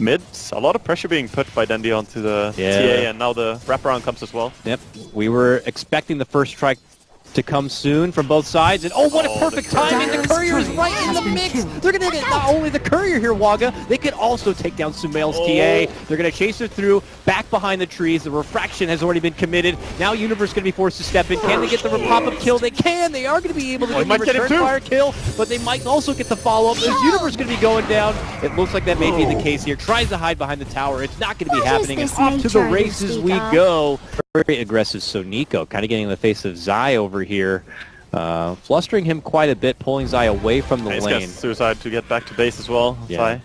Mid, a lot of pressure being put by Dendy onto the TA, and now the wraparound comes as well. Yep, we were expecting the first strike to come soon from both sides, and oh, what a perfect timing! The Courier is right in the mix! They're gonna get not only the Courier here, Waga, they could also take down Sumail's TA. They're gonna chase her through, back behind the trees. The refraction has already been committed. Now Universe gonna be forced to step in. Can they get the pop-up kill? They can! They are gonna be able to get the return fire kill, but they might also get the follow-up. Is Universe gonna be going down? It looks like that may be the case here. Tries to hide behind the tower. It's not gonna be happening, and off to the races we go. Very aggressive Soniko, kind of getting in the face of Zai over here, flustering him quite a bit, pulling Zai away from the lane. He's got suicide to get back to base as well. Yeah. Zai.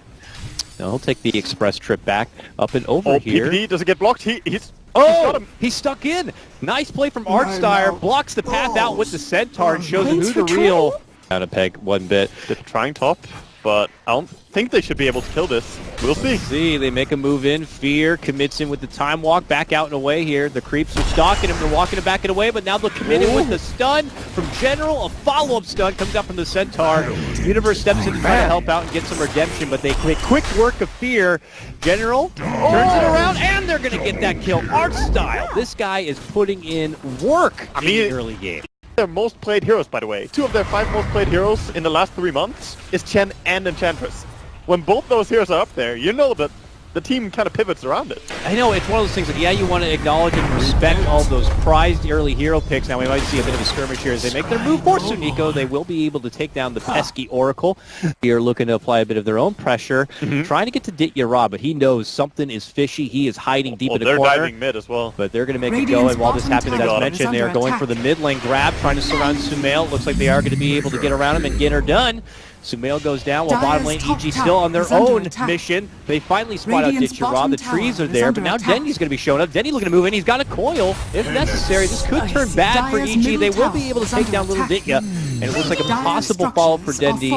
Now he'll take the express trip back up and over here. PPD doesn't get blocked. He's stuck in. Nice play from Artstyre, blocks the path out with the Centaur and shows him who the real. Down a peg one bit. They're trying top, but I don't think they should be able to kill this. We'll see. They make a move in. Fear commits in with the time walk, back out and away here. The creeps are stalking him. They're walking him back and away, but now they'll commit in with the stun from General. A follow-up stun comes out from the Centaur. Universe steps in to try to help out and get some redemption, but they quick work of Fear. General turns it around, and they're going to get that kill. Artstyle. This guy is putting in work in the early game. Their most played heroes, by the way. 2 of their 5 most played heroes in the last 3 months is Chen and Enchantress. When both those heroes are up there, you know that the team kind of pivots around it. I know, it's one of those things that, yeah, you want to acknowledge and respect all those prized early hero picks. Now we might see a bit of a skirmish here as they make their move for Soniko. They will be able to take down the pesky Oracle. They are looking to apply a bit of their own pressure, trying to get to Dityara, but he knows something is fishy. He is hiding deep in the corner. They're diving mid as well. But they're going to make it go, and while this happens, as mentioned, they are going for the mid lane grab, trying to surround Sumail. Looks like they are going to be able to get around him and get her done. Sumail goes down while bottom lane EG still on their own mission. They finally spot out Dityara. The trees are there, but now Dendy's going to be showing up. Dendy looking to move in. He's got a coil if necessary. This could turn bad for EG. They will be able to take down little Ditya, and it looks like a possible follow-up for Dendy.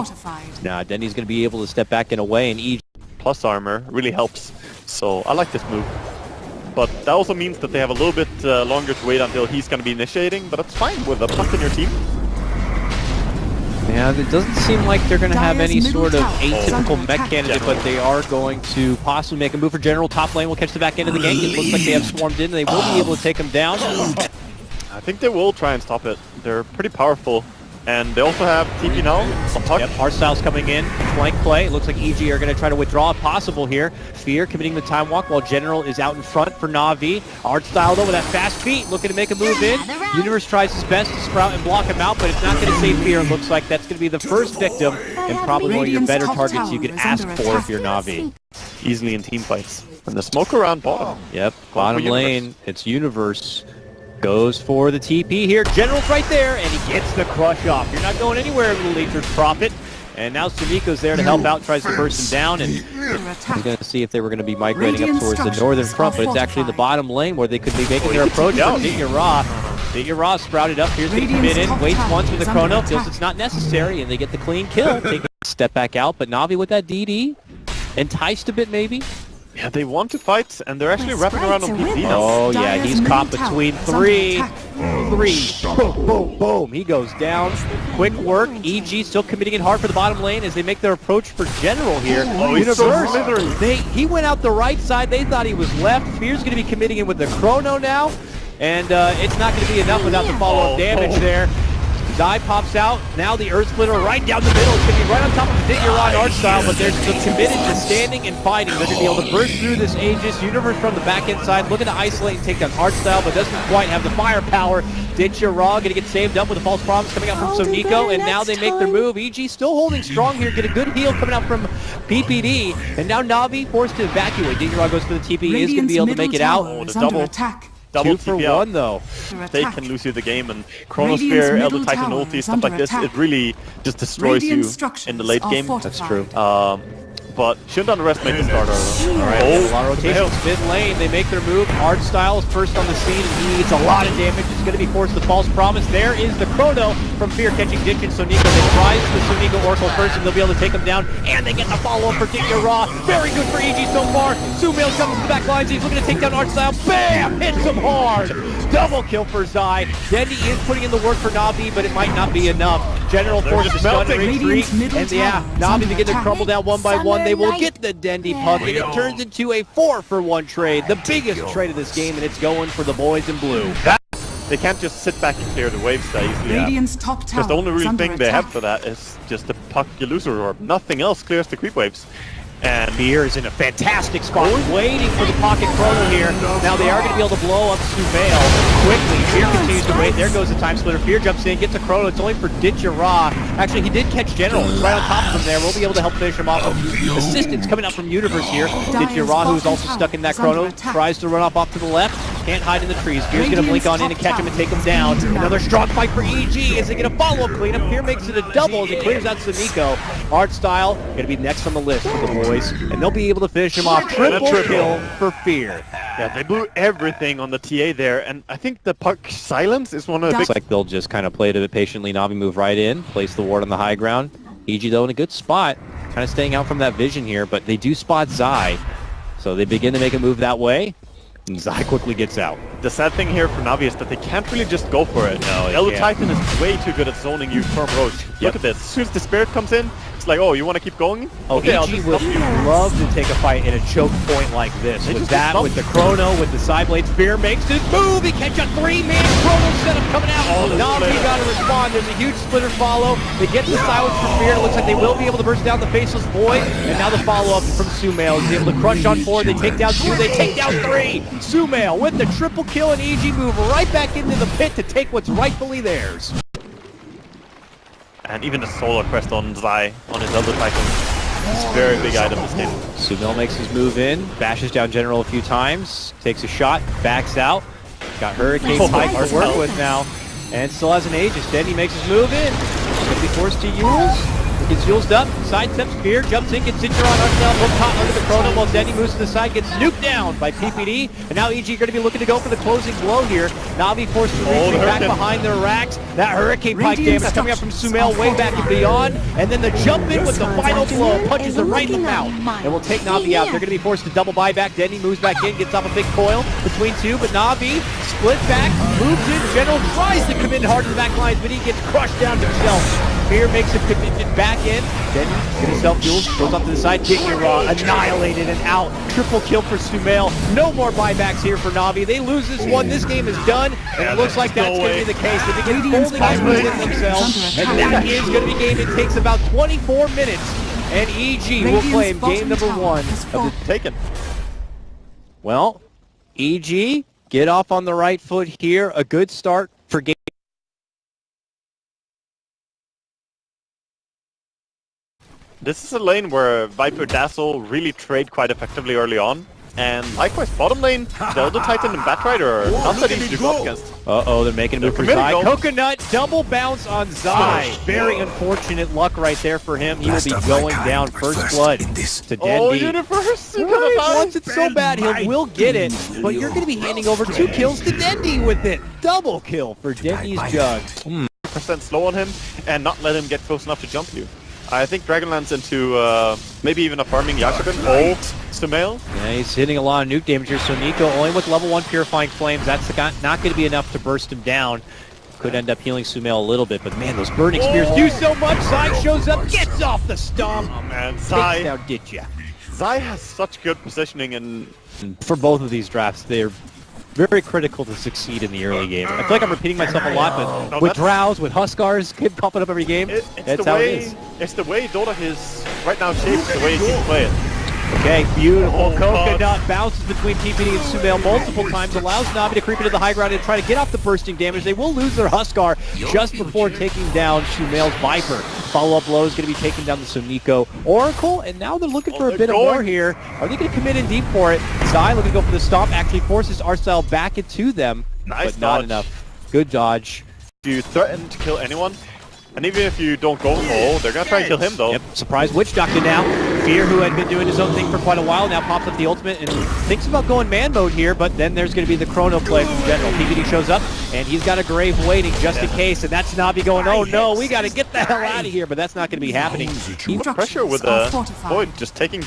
Nah, Dendy's going to be able to step back and away, and EG plus armor really helps. So I like this move. But that also means that they have a little bit longer to wait until he's going to be initiating, but that's fine with a plus in your team. Yeah, it doesn't seem like they're going to have any sort of atypical mech candidate, but they are going to possibly make a move for General. Top lane will catch the back end of the game. It looks like they have swarmed in, and they will be able to take them down. I think they will try and stop it. They're pretty powerful. And they also have TP now. Yep, Artstyle's coming in. Flank play. It looks like EG are going to try to withdraw if possible here. Fear committing the time walk while General is out in front for Na'Vi. Artstyle though with that fast feet looking to make a move in. Universe tries his best to sprout and block him out, but it's not going to save Fear. It looks like that's going to be the first victim and probably one of your better targets you could ask for if you're Na'Vi. Easily in team fights. And the smoke around bottom. Yep, bottom lane. It's Universe. Goes for the TP here. General's right there, and he gets the crush off. You're not going anywhere, little Nature's Prophet. And now Sumiko's there to help out, tries to burst him down, and he's going to see if they were going to be migrating up towards the northern front, but it's actually the bottom lane where they could be making their approach. Dityara sprouted up. Here's going to commit in, waits once with the chrono, feels it's not necessary, and they get the clean kill. Take a step back out, but Na'Vi with that DD, enticed a bit maybe. Yeah, they want to fight, and they're actually wrapping around on PPD now. Oh yeah, he's caught between three. Boom, boom, boom. He goes down. Quick work. EG still committing it hard for the bottom lane as they make their approach for General here. Universe, he went out the right side. They thought he was left. Fear's going to be committing in with the chrono now, and it's not going to be enough without the follow-up damage there. Zai pops out, now the Earth Splitter right down the middle. It's going to be right on top of the Dityara and Artstyle, but they're still committed to standing and fighting. They're going to be able to burst through this Aegis. Universe from the back end side, looking to isolate and take down Artstyle, but doesn't quite have the firepower. Dityara going to get saved up with a false promise coming out from Soniko, and now they make their move. EG still holding strong here, get a good heal coming out from PPD, and now Na'Vi forced to evacuate. Dityara goes for the TP, he is going to be able to make it out. Double 2 for 1 though. They can lose you the game, and Chronosphere, Elder Titan ulti, stuff like this, it really just destroys you in the late game. That's true. But shouldn't underestimate the starter. Alright, a lot of rotations. Mid lane, they make their move. Artstyle is first on the scene, and he eats a lot of damage. It's going to be forced to false promise. There is the chrono from Fear catching Ditch and Soniko. They tries the Soniko Oracle first, and they'll be able to take him down, and they get the follow-up for Dityara. Very good for EG so far. Sumail's coming to the back lines. He's looking to take down Artstyle. Bam! Hits him hard. Double kill for Zai. Dendy is putting in the work for Navi, but it might not be enough. General forces stun and retreat. And yeah, Navi begin to crumble down one by one. They will get the Dendy puck, and it turns into a 4-for-1 trade. The biggest trade of this game, and it's going for the boys in blue. They can't just sit back and clear the waves that easily. Radiant's top tower Because the only is real under thing they have attack. for that is just the puck illusory orb. Nothing else clears the creep waves. And Fear is in a fantastic spot, waiting for the pocket chrono here. Now they are going to be able to blow up Sumail quickly. Fear continues to wait. There goes the time splitter. Fear jumps in, gets a chrono. It's only for Ditchara. Actually, he did catch General right on top of him there. We'll be able to help finish him off with assistance coming out from Universe here. Ditchara, who's also stuck in that chrono, tries to run off to the left. Can't hide in the trees. Fear's going to blink on in and catch him and take him down. Another strong fight for EG as they get a follow-up cleanup. Fear makes it a double as he clears out Sunico. Artstyle going to be next on the list for the boys, and they'll be able to finish him off. Triple kill for Fear. yeah, they blew everything on the TA there. And I think the puck silence is one of the big... Looks like they'll just kind of play it a bit patiently. Navi move right in, place the ward on the high ground. EG though in a good spot, kind of staying out from that vision here, but they do spot Zai. So they begin to make a move that way, and Zai quickly gets out. The sad thing here for Navi is that they can't really just go for it. No, they Elder can't. Titan is way too good at zoning you from Roche. Look at this. As soon as the Spirit comes in, it's like, oh, you want to keep going? Oh, okay, I'll EG just would stop you. love to take a fight in a choke point like this. They With just that, stop- with the chrono, with the side blades, Fear makes his move. He catch a 3-man chrono setup coming out. Oh, the Navi splitter. got to respond. There's a huge splitter follow. They get the silence from Fear. It looks like they will be able to burst down the Faceless Void. And now the follow-up from Sumail. He's able to crush on 4. They take down 2. They take down 3. Sumail with the triple kill and EG move right back into the pit to take what's rightfully theirs. And even the Solar Crest on Zai, on his Elder Titan, is a very big item this game. Sumail makes his move in, bashes down General a few times, takes a shot, backs out. Got Hurricane Pike to work with now, and still has an Aegis. Dendy makes his move in. Gonna be forced to Yules. Gets Yules up, sidesteps Fear, jumps in, gets Cinder on Arsenal, both caught under the chrono while Dendy moves to the side, gets nuked down by PPD, and now EG going to be looking to go for the closing blow here. Navi forced to retreat back behind their racks. That Hurricane Pike damage coming up from Sumail way back and beyond, and then the jump in with the final blow, punches her right in the mouth, and will take Navi out. They're going to be forced to double buyback. Dendy moves back in, gets off a big coil between 2, but Navi split back, moves in. General tries to come in hard to the back lines, but he gets crushed down himself. Fear makes a commitment back in. Then get himself fuels, goes off to the side. Ditchara annihilated and out. Triple kill for Sumail. No more buybacks here for Navi. They lose this one. This game is done, and it looks like that's going to be the case. They begin folding this within themselves, and that is going to be game. It takes about 24 minutes, and EG will claim game number 1 of the Taken. Well, EG, get off on the right foot here. A good start for game. This is a lane where Viper Dazzle really trade quite effectively early on. And likewise, bottom lane, the Elder Titan and Batrider are not that easy to go up against. Uh-oh, they're making a move for They're Zai. committing, though. Coconut, double bounce on Zai. Very unfortunate luck right there for him. He will be going down first blood to Dendy. Oh, Universe! You Right, could've done wants it. it so bad, he will get it, but you're going to be handing over 2 kills to Dendy with it. Double kill for Dendy's Jug. % slow on him and not let him get close enough to jump you. I think Dragonlance into maybe even a farming Yashibin. Oh, Sumail. Yeah, he's hitting a lot of nuke damage here. So Nico only with level 1 Purifying Flames. That's not going to be enough to burst him down. Could end up healing Sumail a little bit, but man, those burning spears do so much. Zai shows up, gets off the stomp. Oh man, Takes Zai. down Ditya. Zai has such good positioning and For both of these drafts, they're very critical to succeed in the early game. I feel like I'm repeating myself a lot, but No, with that's- Drows, with Huskars, keep popping up every game. That's how it is. It's the way Dota is right now shaped, the way he can play it. Okay, beautiful. Oh, Coconut God. bounces between PPD and Sumail multiple times, allows Navi to creep into the high ground and try to get off the bursting damage. They will lose their Huskar just before taking down Sumail's Viper. Follow-up blow is going to be taking down the Sunico Oracle, and now they're looking for a they're bit of going. more here. Are they going to commit in deep for it? Zai looking to go for the stomp, actually forces Arcel back into them, Nice but not dodge. enough. Good dodge. If you threaten to kill anyone, and even if you don't go for they're gonna try and kill him though. Yep, surprise Witch Doctor now. Fear, who had been doing his own thing for quite a while, now pops up the ultimate and thinks about going man mode here, but then there's going to be the chrono play from General. PPD shows up, and he's got a grave waiting just in case, and that's Navi going, oh no, we got to get the hell out of here, but that's not going to be happening. Too much pressure with the Void just taking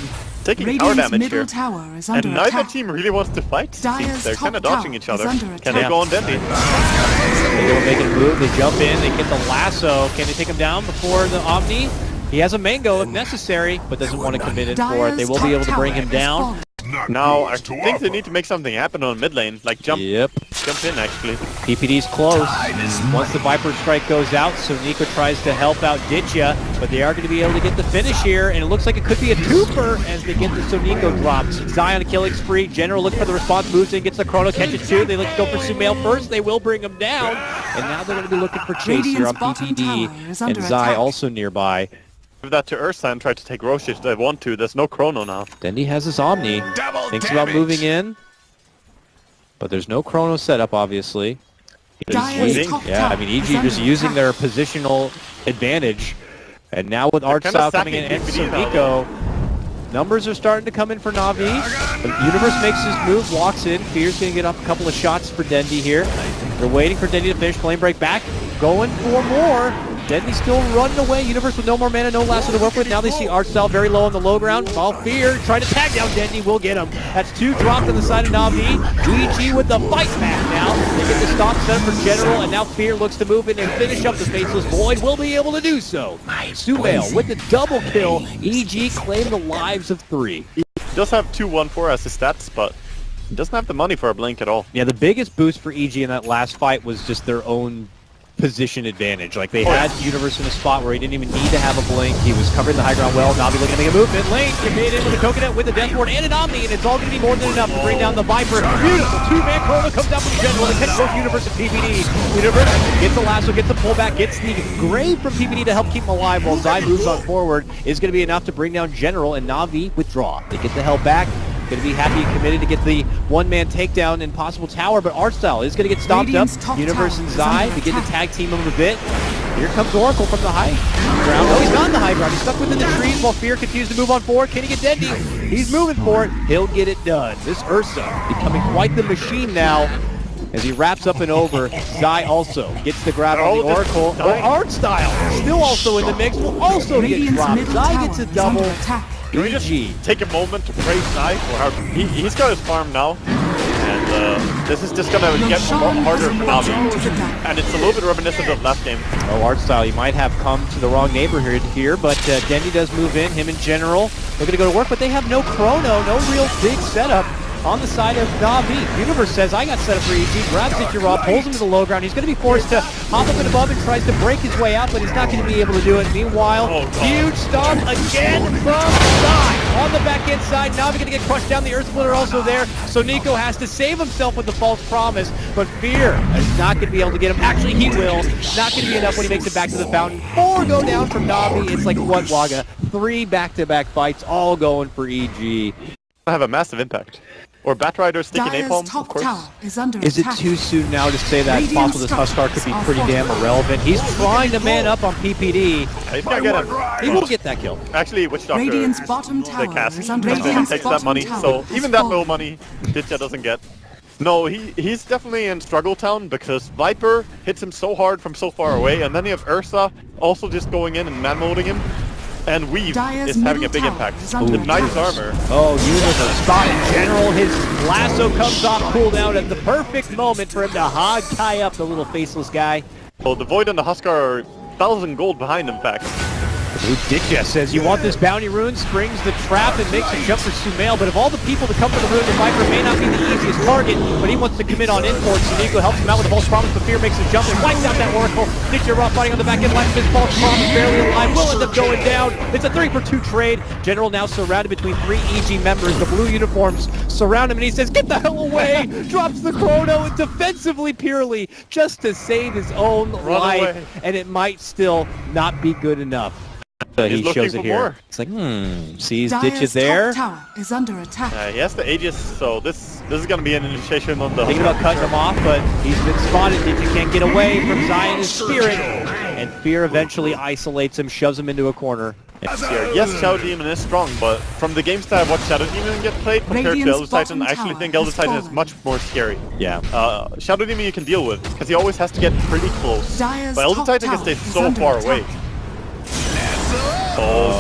taking tower damage here. Tower is And under neither attack. team really wants to fight. Dire's They're kind of top dodging tower each other. is under Can they attack. go on Dendi? They go making a move, they jump in, they get the lasso. Can they take him down before the Omni? He has a mango if necessary, but doesn't want to commit in for it. They will be able to bring him down. Now, I think they need to make something happen on mid lane, like jump in actually. PPD's close. Once the Viper Strike goes out, so Nico tries to help out Ditya, but they are going to be able to get the finish here, and it looks like it could be a twofer as they get the Sonico drops. Zion a killing spree. General looks for the response, moves in, gets the chrono, catches two. They look to go for Sumail first. They will bring him down, and now they're going to be looking for chase here on PPD, and Zai also nearby. Give that to Ursa and try to take Roche if they want to. There's no chrono now. Dendi has his Omni. Thinks about moving in, but there's no chrono setup, obviously. Yeah, I mean, EG just using their positional advantage. And now with Art Style coming in and Sonico, numbers are starting to come in for Navi. The Universe makes his move, walks in. Fear's going to get up a couple of shots for Dendi here. They're waiting for Dendi to finish. Flame break back. Going for more. Dendi still running away. Universe with no more mana, no lasso to work with. Now they see Art Style very low on the low ground. While Fear trying to tag down Dendi will get him. That's two dropped on the side of Navi. EG with the fight back now. They get the stop set up for General, and now Fear looks to move in and finish up the Faceless Void. Will be able to do so. Sumail with the double kill. EG claim the lives of 3. He does have 2-1-4 as his stats, but he doesn't have the money for a blink at all. Yeah, the biggest boost for EG in that last fight was just their own position advantage. Like, they had Universe in a spot where he didn't even need to have a blink. He was covering the high ground well. Navi looking to make a move. Mid lane, made in with a coconut, with a death ward, and an Omni, and it's all going to be more than enough to bring down the Viper. Beautiful two-man chrono comes down from General to catch both Universe and PPD. Universe gets the lasso, gets the pullback, gets the grave from PPD to help keep him alive while Zai moves on forward. Is going to be enough to bring down General, and Navi withdraw. They get the hell back. Going to be happy and committed to get the one-man takedown in possible tower, but Artstyle is going to get stomped up. Universe and Zai begin to tag team him a bit. Here comes Oracle from the high ground. No, he's not in the high ground. He's stuck within the trees while Fear continues to move on forward. Can he get Dendi? He's moving for it. He'll get it done. This Ursa becoming quite the machine now as he wraps up and over. Zai also gets the grab on the Oracle. Artstyle still also in the mix. Will also get dropped. Zai gets a double. Can we just take a moment to praise Zai for how he's got his farm now, and this is just gonna get harder for Navi, and it's a little bit reminiscent of last game. Oh, Artstyle, you might have come to the wrong neighborhood here, but Dendi does move in, him in General. They're gonna go to work, but they have no chrono, no real big setup on the side of Navi. Universe says, I got set up for EG, grabs Itchira, pulls him to the low ground. He's going to be forced to hop up and above and tries to break his way out, but he's not going to be able to do it. Meanwhile, huge stomp again from Zai. On the back end side, Navi going to get crushed down. The Earth Splitter also there, so Nico has to save himself with the false promise, but Fear is not going to be able to get him. Actually, he will. Not going to be enough when he makes it back to the fountain. 4 go down from Navi. It's like what, Waga? 3 back-to-back fights, all going for EG. Have a massive impact. Or Batrider sticking napalm, top of course. tower is under Is it attack. too soon now to say that it's possible this Huskar could be pretty damn irrelevant? He's trying to man up on PPD. He's gonna get him. He will get that kill. Actually, Witch Doctor, Radiant's bottom tower the cast, is under takes attack. that money, so Has even that fallen. low money, Ditya doesn't get. No, he's definitely in struggle town because Viper hits him so hard from so far away, and then you have Ursa also just going in and man-molding him. And Weave Dire's is having a big middle tower impact. is under The Knight's attack. armor. Oh, Universe spotted General. His lasso comes off cooldown at the perfect moment for him to hog tie up the little faceless guy. So the Void and the Huskar are 1,000 gold behind, in fact. Ditya says, you want this bounty rune, springs the trap and makes a jump for Sumail, but of all the people to come for the rune, the Viper may not be the easiest target, but he wants to commit on import. Sonico helps him out with a false promise, but Fear makes a jump and wipes out that Oracle. Ditya Raw fighting on the back end, left his false promise, barely alive, will end up going down. It's a 3-for-2 trade. General now surrounded between 3 EG members. The blue uniforms surround him, and he says, get the hell away! Drops the chrono defensively purely, just to save his own life, away. and it might still not be good enough. He shows it here. More. It's like, sees Dire's Ditches there. top tower is under attack. He has the Aegis, so this is going to be an initiation on the... Thinking about cutting him off, but he's been spotted. Ditches can't get away from Zion's spirit. And Fear eventually isolates him, shoves him into a corner. Yes, Shadow Demon is strong, but from the games that I've watched Shadow Demon get played compared to Elder Titan, I actually think Elder Titan is much more scary. Yeah. Shadow Demon you can deal with, because he always has to get pretty close. Dire's But Elder top Titan can tower stay is so under far attack. away. Oh,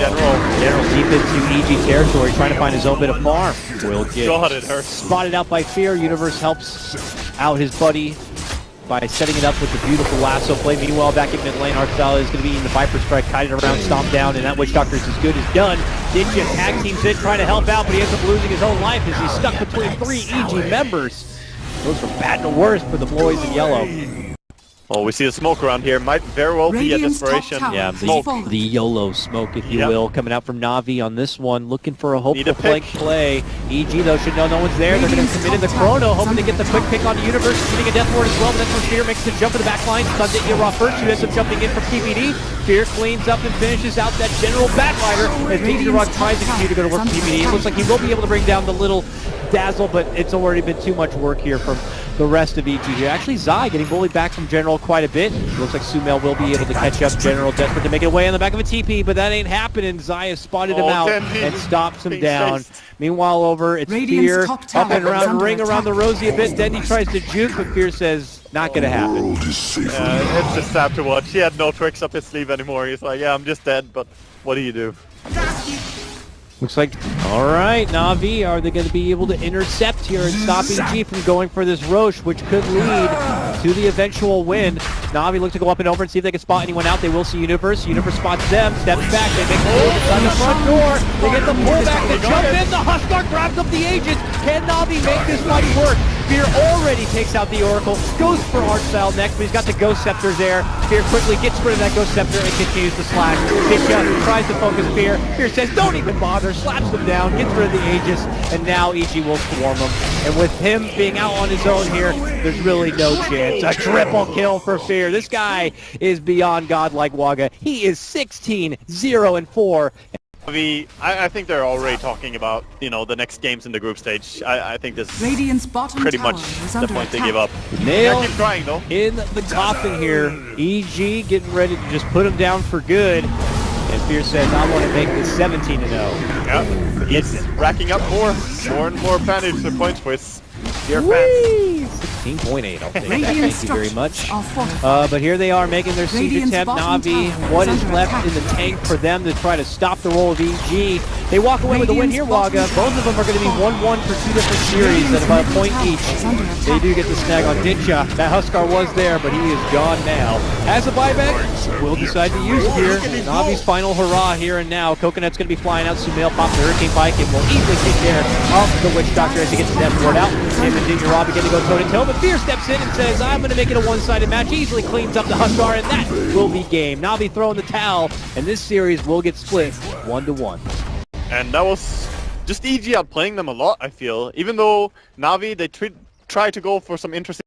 General deep into EG territory, trying to find his own bit of farm. Will get God, it hurts. spotted out by Fear. Universe helps out his buddy by setting it up with the beautiful lasso play. Meanwhile, back in mid lane, Arcstyle is going to be eating the Viper Strike, kited around, stomped down, and that Witch Doctor is as good as done. Ninja tag teams in, trying to help out, but he ends up losing his own life as he's stuck between 3 EG members. Goes from bad to worse for the boys in yellow. Oh, we see a smoke around here. Might very well be a Radiant's top desperation. tower Yeah, has smoke. fallen. the YOLO smoke, if you will, coming out from Navi on this one, looking for a Need a hopeful flank pick. play. EG, though, should know no one's there. They're going to Radiant's commit in the top chrono, tower hoping to is get the under quick pick on the Universe, getting a death ward as well, but that's when Fear makes the jump in the back line. Stuns it, Raw first, who ends up jumping in from PBD. Fear cleans up and finishes out that general backlighter as Rock tries to continue to go to work PBD. It looks like he will be able to bring down the little dazzle, but it's already been too much work here from the rest of EG here. Actually, Zai getting bullied back from General quite a bit. Looks like Sumail will be able to catch up. General desperate to make it away on the back of a TP, but that ain't happening. Zai has spotted him out and stops him down. Meanwhile, over, it's Fear up and around, ring around the Rosie a bit. Dendy tries to juke, but Fear says, not gonna happen. It's just sad to watch. He had no tricks up his sleeve anymore. He's like, yeah, I'm just dead, but what do you do? Looks like, all right, Navi, are they going to be able to intercept here and stop EG from going for this Roche, which could lead to the eventual win? Navi look to go up and over and see if they can spot anyone out. They will see Universe. Universe spots them, steps back, they make the move on the front door. They get the pullback, they jump in, the Huskar grabs up the Aegis. Can Navi make this fight work? Fear already takes out the Oracle, goes for Arcstyle next, but he's got the Ghost Scepter there. Fear quickly gets rid of that Ghost Scepter and continues to slash. Kitcha tries to focus Fear. Fear says, don't even bother, slaps them down, gets rid of the Aegis, and now EG will swarm him. And with him being out on his own here, there's really no chance. A triple kill for Fear. This guy is beyond godlike Waga. He is 16-0-4. I think they're already talking about, you know, the next games in the group stage. I think this Radiant's bottom pretty tower much is the under point they attack. give up. Nail Keep trying though. in the coffin here. EG getting ready to just put him down for good. And Fear says, I want to make this 17-0. Yeah, he's racking up more and more advantage to points for his dear fans. 16.8, I'll take that. Radiant Thank you very much. structures are fortified. But here they are making their siege Radiant's attempt. bottom Navi, tower what is is under left attack. in the tank for them to try to stop the roll of EG? They walk away with the win here, Radiant's Waga. bottom Both of them are going to be tower 1-1 for 2 different series at about a point each. is under attack. They do get the snag on Ditcha. That Huskar was there, but he is gone now. As a buyback, we'll decide to use it here. Navi's final hurrah here and now. Coconut's going to be flying out. Sumail pops the Hurricane Pike and will easily take care of the Witch Doctor as he gets the Death Ward out. Him and Ginger Rob begin to go toe-to-toe, but Fear steps in and says, I'm going to make it a one-sided match. Easily cleans up the Huskar, and that will be game. Navi throwing the towel, and this series will get split 1-1. And that was just EG outplaying them a lot, I feel. Even though Navi, they try to go for some interesting